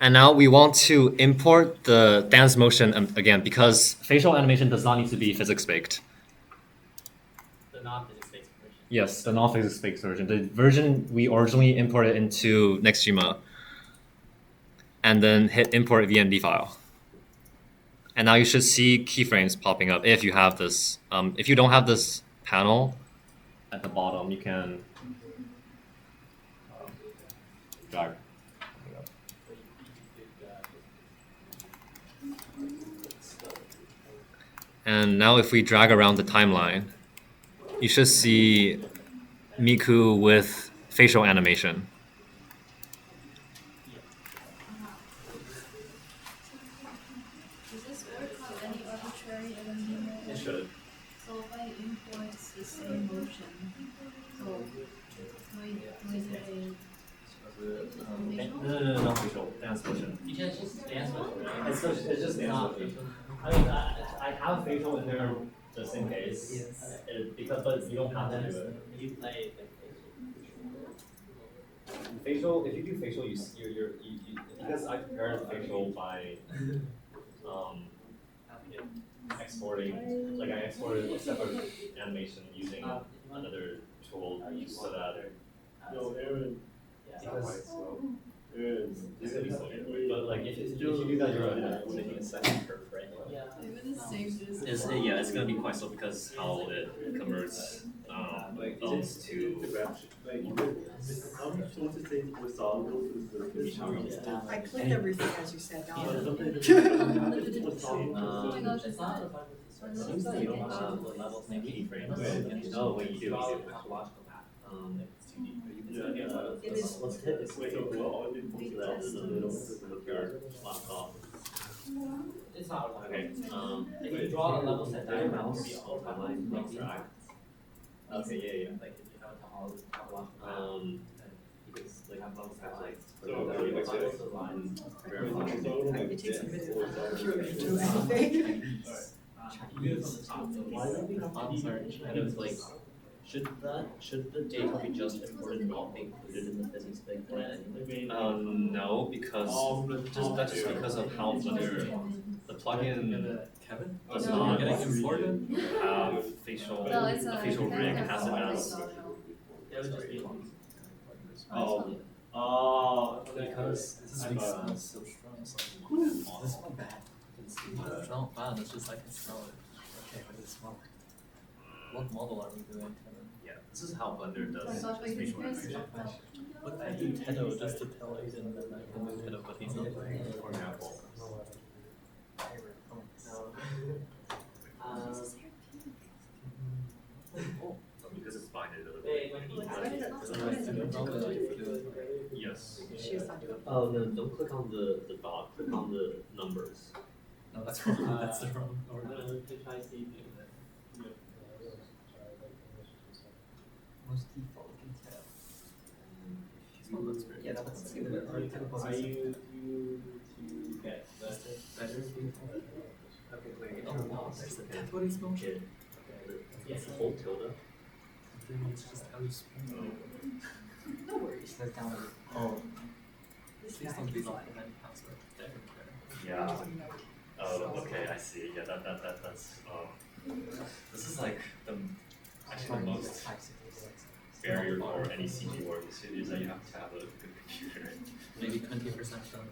And now we want to import the dance motion again, because facial animation does not need to be physics-baked. The non-physics-based version. Yes, the non-physics-based version. The version we originally imported into Nextschema, and then hit import VND file. And now you should see keyframes popping up if you have this. If you don't have this panel at the bottom, you can drag. And now if we drag around the timeline, you should see Miku with facial animation. Does this work on any arbitrary MMD model? It should. So if I import the same motion, so why is it a No, facial dance motion. You can just dance with it, right? It's just dance Not motion. facial. I mean, I have facial in there just in case, but you don't have to do it. You play the Facial, if you do facial, you because I prepared facial by exporting, like I exported a separate animation using another tool so that because it's gonna be so good. But like if you do that, you're making a second curve, right? Yeah. I'm gonna save this. It's gonna be quite slow because how it converts bones to. I clicked everything as you said. Now Oh my gosh, It's not a Seems like you don't have the level same keyframes. No, wait, you do. topological map. It's 2D. It is. Let's hit this way. That is a little with your laptop. It's not Okay. If you draw a level set diagram, it would be all timeline timeline. drag. Okay, yeah. Like if you have a topological map, You could like have both sides. It takes a minute if you're gonna do anything. you do it from the top. So on search, kind of like Should the data we just imported not be included in the physics big plan anyway? No, because that's just because of how the plugin Kevin? does No, not getting imported? have facial No, it's a a facial rig kind of has it as It would just be. Oh, Because this I makes thought- smells so strong. It's like this smell bad. It's not bad. It's just I can smell it. Okay, what does it smell like? What model are we doing, Kevin? yeah. This is how Blender Oh my does gosh, wait, facial here's animation. What if I do Tedo just to tell Aiden that I can do Tedo, but he's not doing it? For example. Because it's binded to the Wait, rig. when he Why did has it- Why did you do it? Yes. She was not doing it. Oh no! Don't click on the dot. Click on the numbers. No, that's wrong. That's the wrong order. Most default can tell. Oh, that's great. Yeah, that's good. Are you to get Better default. Okay, wait. Oh, wow, there's the temporary motion. Yes, hold tilde. I think it's just how you spell it. No worries. There's down. Oh, please don't be locked in any password. Yeah. Oh, okay, I see. Yeah, that's this is like the actually the most barrier for any CG work is that you have to have a good computer. Maybe 20% done.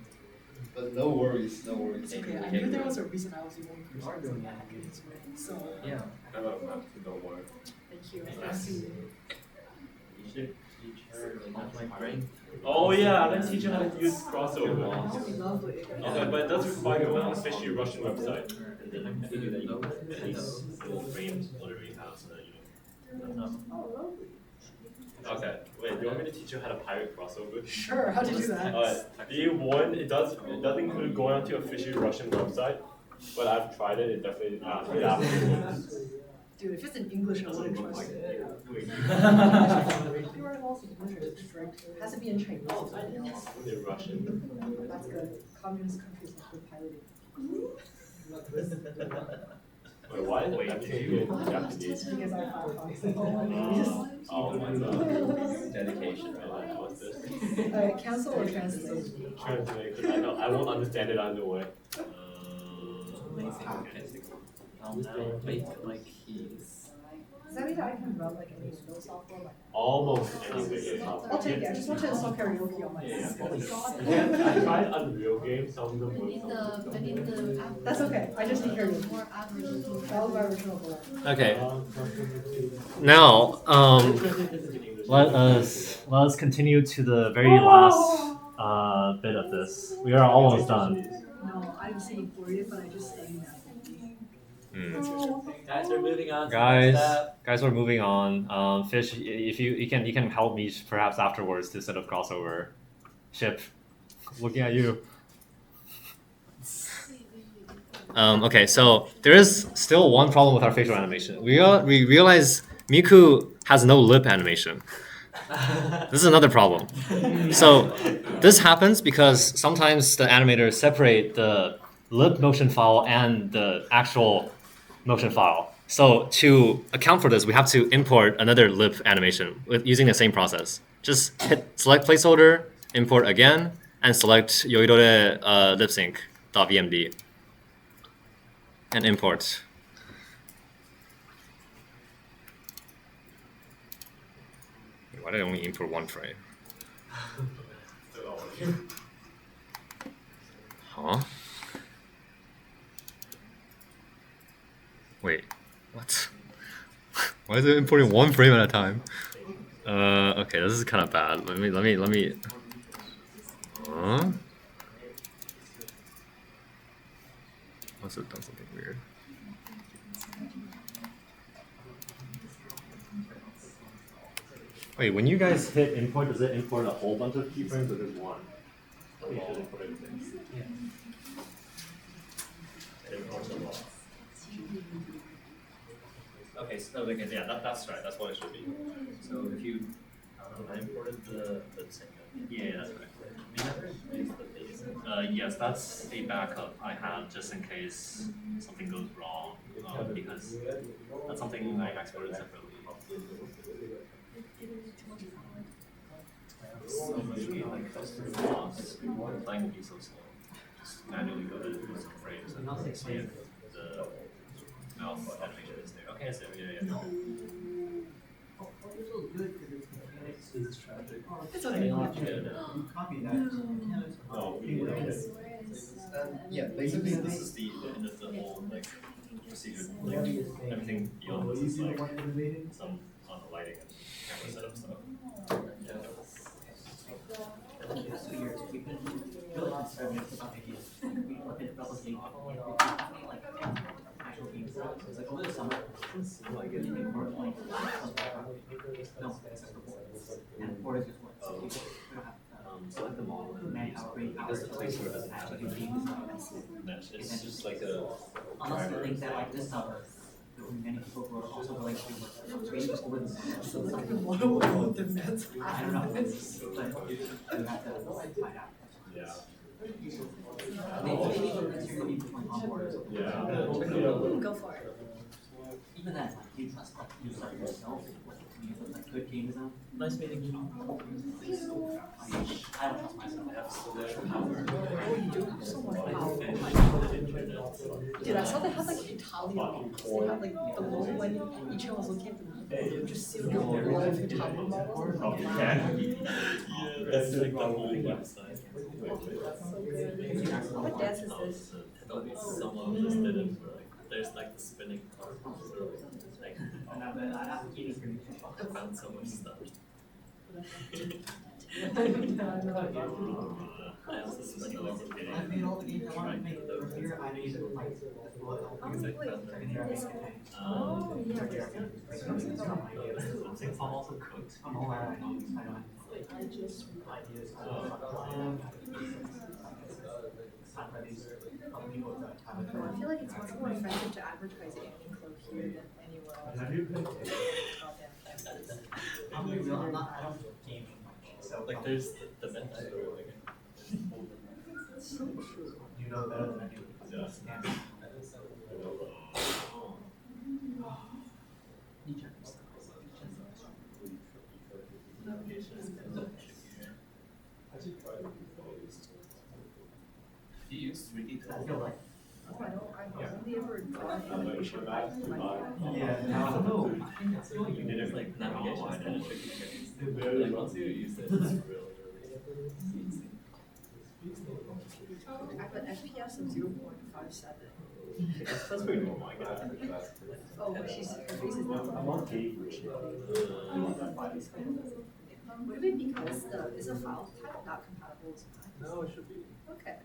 But no worries, no worries. It's okay. I knew there was a reason I was the only person are doing back in this way. So Yeah. I have a map to don't worry. thank you. Yes. I see. You should teach her like my brain. Oh yeah, I didn't teach you how to use That crossover. would be lovely. Okay, but it does require you on a fishy Russian website. And then I figure that you can at least little frames whatever you have so that you know. Oh, lovely. Okay, wait, do you want me to teach you how to pirate crossover? Sure. How'd you do that? D1, it does include going onto a fishy Russian website, but I've tried it, it definitely Dude, if it's in English, I wouldn't trust it. Wait. You are also English is strict. It has to be in Chinese or something else. In Russian. That's good. Communist countries have good piloting. Wait, why is it actually in Japanese? Because I found Oh my god. Dedication, right? What's this? Cancel or translate? Translate, 'cause I won't understand it either way. Amazing. Okay. I'll now make my keys. Does that mean that I can run like any Windows software? Like, Almost anyway. I'll take it. I just want to install karaoke on my Yeah, phone. yeah. I tried Unreal games, some of them I need the app. That's okay. I just need karaoke. More average. That was my original goal. Okay. Now, let us continue to the very last bit of this. We are almost done. No, I'm seeing it, but I just saying that. Guys, we're moving on. Guys, we're moving on. Fish, if you can help me perhaps afterwards to set up crossover. Ship, looking at you. Okay, so there is still one problem with our facial animation. We realize Miku has no lip animation. This is another problem. So this happens because sometimes the animators separate the lip motion file and the actual motion file. So to account for this, we have to import another lip animation using the same process. Just select placeholder, import again, and select yoidore lipsync.vmd and import. Why did I only import one frame? Huh? Wait, what? Why is it importing one frame at a time? Okay, this is kind of bad. Let me. Huh? Must have done something weird. Wait, when you guys hit import, does it import a whole bunch of keyframes or just one? You should import everything. It imports a lot. Okay, so yeah, that's right. That's what it should be. So if you, I imported the thing. Yeah, that's right. Yes, that's a backup I had just in case something goes wrong, because that's something I exported separately. So usually like custom blocks, applying the be so slow. Just manually go to some frames and see if the mouth animation is there. Okay, so yeah. This is tragic. It's I okay. want you to Copy that. Oh, Yeah, basically this is the end of the whole like procedure. Like everything beyond this is like some on the lighting and camera setup stuff. The past 2 years, we've been really conservative about ideas. We look at replicate like actual games. So it's like over the summer, like you can work like no accessible and borders just work. So we don't have Select the model and manpower, brain power because the to placeholder doesn't have actually like do games. mesh. It's just like a Unless driver. you think that like this summer, there will be many people who are also willing to work. Maybe just over the summer. So like the model of the fence. I don't know, but you have to find out. Yeah. Maybe even next year, maybe like on board or something. Yeah. Go for it. Even then, like you trust like you stuff yourself. You have like good game design. Nice meeting you. I don't trust myself. Oh, you do have so much power. Dude, I saw they had like Italian models. They had like the one when each one was looking at the people, you just see like a real life Italian model. That's like the whole website. So good. What dance is this? Someone just did it for like there's like the spinning part. Like And I have to keep it. I found so much stuff. I also spent like getting I made all the games I wanted to make earlier. I made it like Oh, yeah. I'm also cooked. I'm all out. I don't. I just Ideas. I feel like it's much more effective to advertise Uniqlo here than anywhere else. I'm not. I don't game much. So like there's the midnight or like So true. you know better than I do. yeah. You use 3D I feel like. Oh, I've only ever drawn animation by Yeah. I don't know. You did it like navigation and Like once you use it, it's really easy. I have an FPS of 0.57. That's pretty normal, I guess. Oh, but her face is not Would it be because is the file type not compatible with Mac? No, it should be. Okay.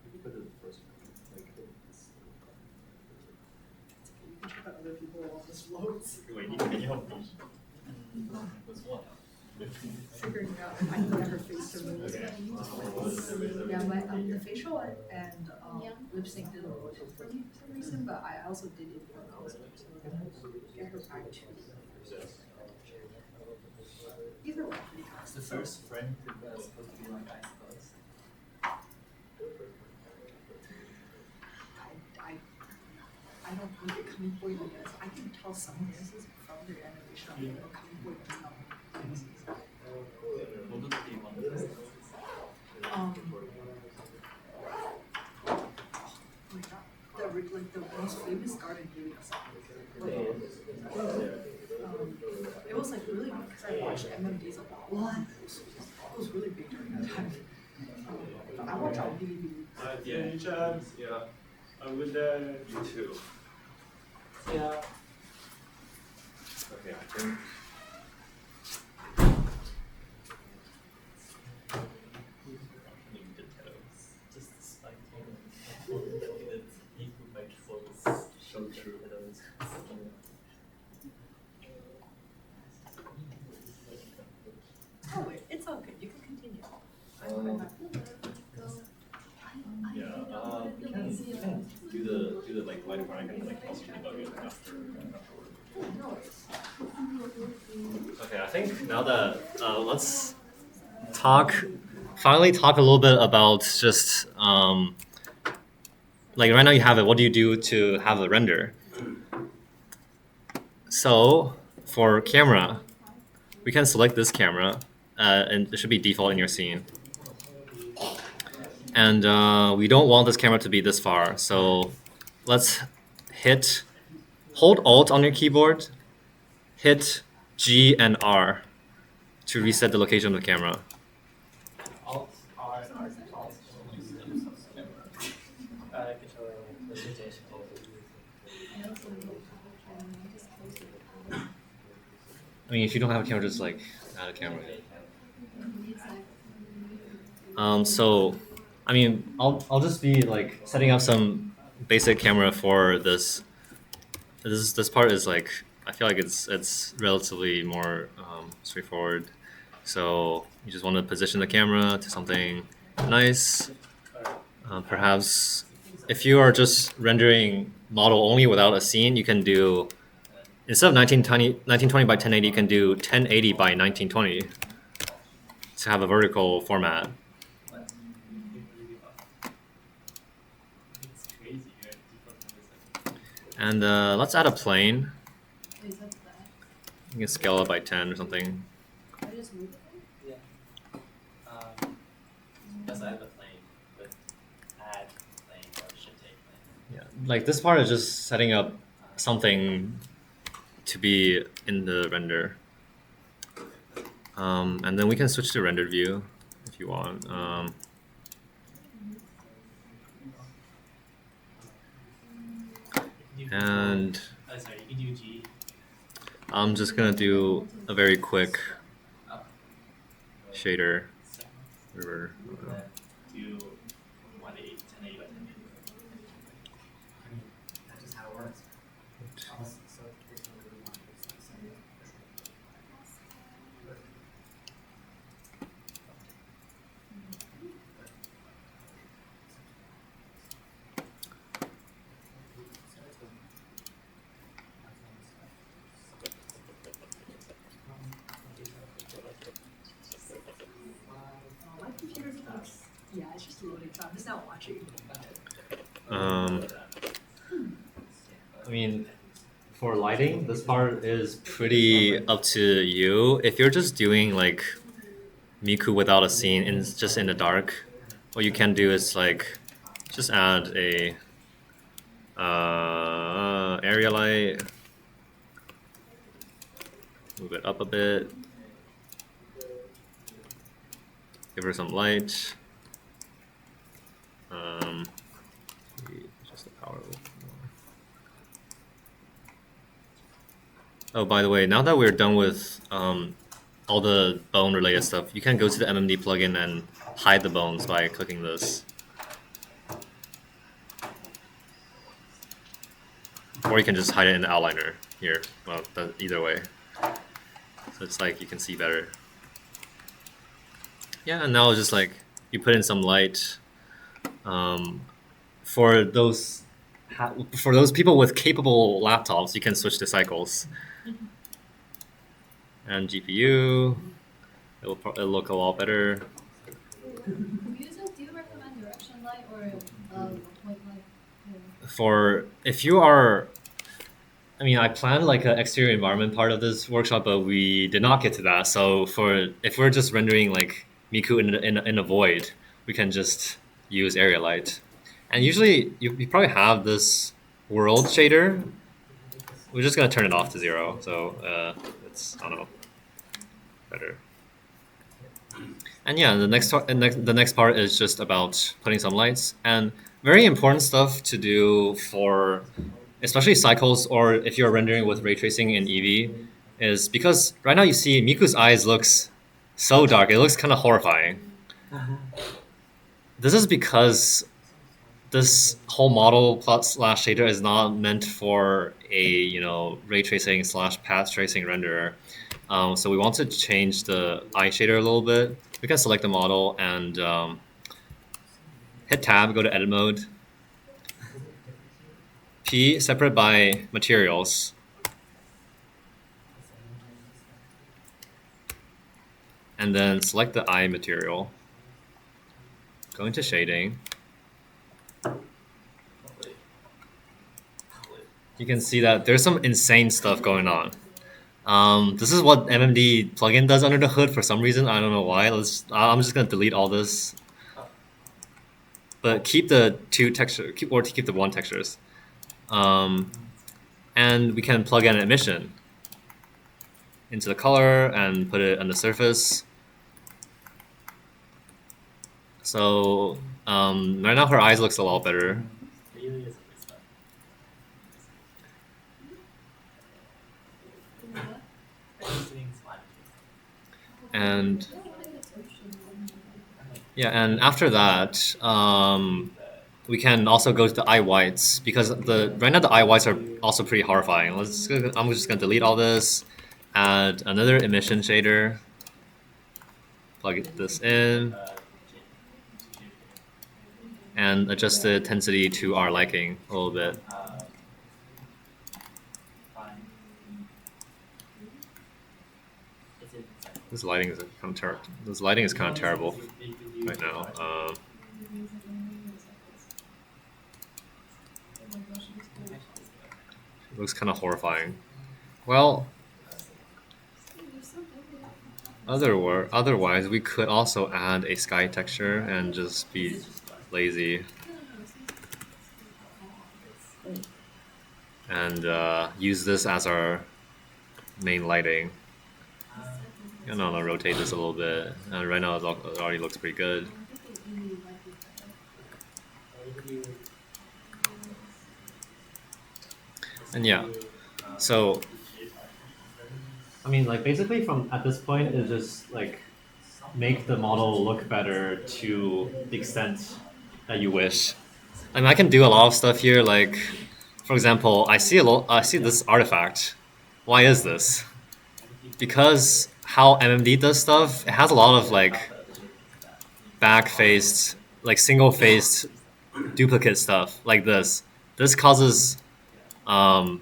Maybe put it in the first one. Like You can check out other people while this loads. wait, can you help me? What's what? Figuring out if I can get her face to move. Yeah, the facial and lip sync didn't work for me for some reason, but I also did it when I was get her back to either way. It's the first frame that's supposed to be like I suppose. I don't look at Coming Boy like this. I can tell some dances from their animation on the Coming Boy does not dances. What do you want to do? Oh my god, the most famous garden videos. It was like really because I watched MMDs a lot. It was really big during that time. But I watched on DVD. Yeah, any chance? Yeah. I would you too. Yeah. Okay, I think Just the spike that he would make was so true. Oh wait, it's all good. You can continue. I'm not. yeah. You can do the like lighter part. I can like also debug it after. No worries. Okay, I think now that let's finally talk a little bit about just like right now you have it. What do you do to have the render? So for camera, we can select this camera, and it should be default in your scene. And we don't want this camera to be this far, so let's hold Alt on your keyboard, hit G and R to reset the location of the camera. Alt R and R Alt. Control presentation. I mean, if you don't have a camera, just like add a camera. So, I mean, I'll just be like setting up some basic camera for this. This part is like, I feel like it's relatively more straightforward. So you just want to position the camera to something nice. Perhaps if you are just rendering model only without a scene, you can do, instead of 1920 by 1080, you can do 1080 by 1920 to have a vertical format. And let's add a plane. You can scale it by 10 or something. Yeah. Yes, I have a plane, but add plane or should take plane. Yeah, like this part is just setting up something to be in the render. And then we can switch to rendered view if you want. And sorry, you can do G. I'm just gonna do a very quick shader. River. Do 1080 by 1080. That's just how it works. My computer thinks, yeah, it's just loading, so I'm just not watching. I mean, for lighting, this part is pretty up to you. If you're just doing like Miku without a scene and just in the dark, what you can do is like just add a area light, move it up a bit, give her some light. Just the power a little bit more. Oh, by the way, now that we're done with all the bone related stuff, you can go to the MMD plugin and hide the bones by clicking this. Or you can just hide it in the outliner here. Well, either way. So it's like you can see better. Yeah, and now it's just like you put in some light. For those people with capable laptops, you can switch to cycles. And GPU, it'll look a lot better. Users, do you recommend direction light or point light? For if you are, I mean, I planned like an exterior environment part of this workshop, but we did not get to that. So if we're just rendering like Miku in a void, we can just use area light. And usually you probably have this world shader. We're just gonna turn it off to 0. So it's, I don't know, better. And yeah, the next part is just about putting some lights, and very important stuff to do for especially cycles, or if you're rendering with ray tracing in Eevee, is because right now you see Miku's eyes looks so dark, it looks kind of horrifying. This is because this whole model / shader is not meant for a ray tracing / path tracing renderer. So we want to change the eye shader a little bit. We can select the model and hit tab, go to edit mode. P, separate by materials. And then select the eye material. Go into shading. you can see that there's some insane stuff going on. This is what MMD plugin does under the hood for some reason. I don't know why. I'm just gonna delete all this, but keep the two texture, keep the one textures, and we can plug in an emission into the color and put it on the surface. So right now her eyes looks a lot better. Really is good stuff. I'm doing slime. And yeah, and after that, we can also go to the eye whites because right now the eye whites are also pretty horrifying. I'm just gonna delete all this, add another emission shader, plug this in, and adjust the intensity to our liking a little bit. This lighting is kind of terrible. This lighting is kind of terrible right now. It looks kind of horrifying. Well, otherwise we could also add a sky texture and just be lazy and use this as our main lighting. I'm gonna rotate this a little bit, and right now it already looks pretty good. And yeah, so I mean, like basically from at this point is just like make the model look better to the extent that you wish. I mean, I can do a lot of stuff here. Like, for example, I see this artifact. Why is this? Because how MMD does stuff, it has a lot of like back-faced, like single-faced duplicate stuff like this. This causes some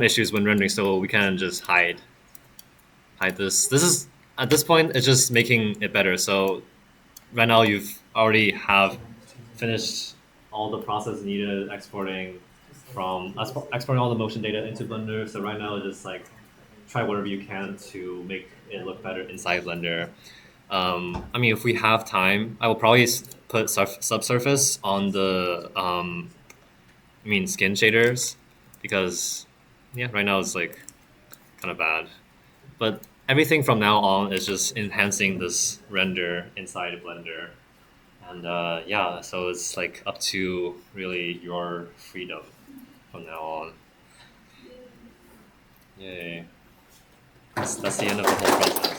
issues when rendering, so we can just hide this. This is at this point it's just making it better. So right now you've already have finished all the process needed exporting all the motion data into Blender. So right now just like try whatever you can to make it look better inside Blender. I mean, if we have time, I will probably put subsurface on the skin shaders, because yeah, right now it's like kind of bad. But everything from now on is just enhancing this render inside Blender. And yeah, so it's like up to really your freedom from now on. Yay. That's the end of the whole process.